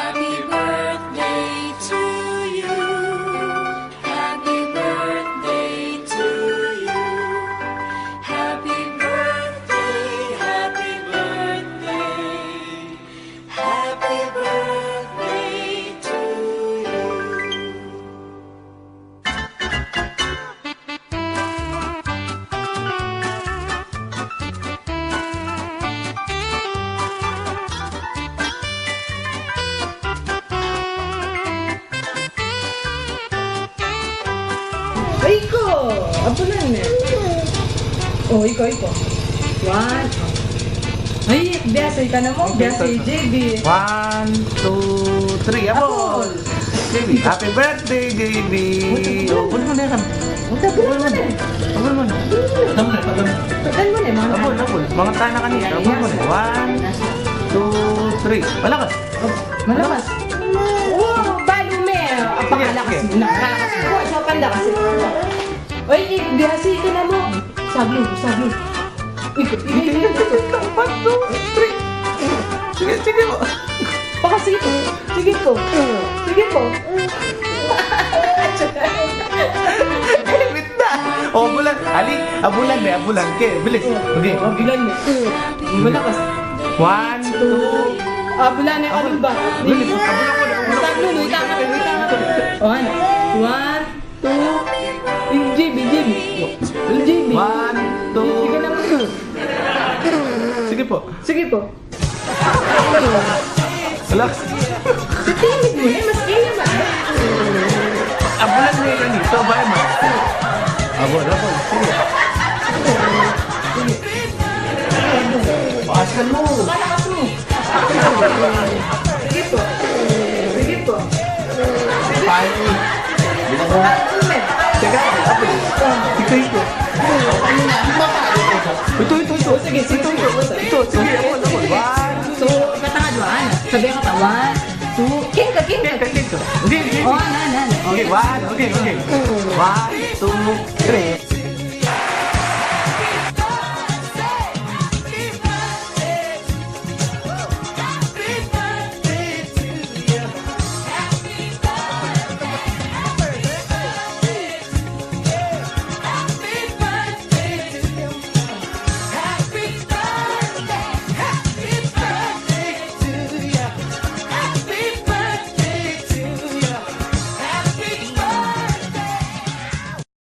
Happy birthday to you. Happy birthday to you. Happy birthday, happy birthday. Happy birthday to you. Ay, iko! Apunan na. Oh, iko. One. Ay, biasa ka na mo. Biasa JB. 1, 2, 3. Apple! JB, happy birthday, JB! Oh, pun mo na yan. Abul mo na. Abul mo na. Patan mo na, mga Abul. Mga tana kanina. Abul mo na. 1, 2, 3. Malakas. Malakas. Oh, balume. Apakalakas mo na. Kalakas mo. Sa panda kasi. Ay, biasa ka na mo. Sablon. Iko. 1, 2, 3. Sige mo. Pakasige po. Sige po. Wait na. Oh, bulan. Ali, abulan na. Abulan. Okay, bilis. Okay. Bilan mo. Malakas. 1, 2. Bulan na ka ba? Bilis. Abulan mo na. Sablon, itama. One, two. JB. 1, 2. na mo. Sige po. Wala. Timid mo na, mas kaya ba? Abulan mo yan dito. Baya mo. Abol. Sige. Paasan mo. Malakas mo. Sige po. Paano? Balume. Teka, apel. Ito. Ito. Sige. Ito, sige. Abol. 1, So, katangad sabi ko pa, 1, 2, king ka. Hindi. Oh, na. Okay, 1, okay. 1, 2, 3.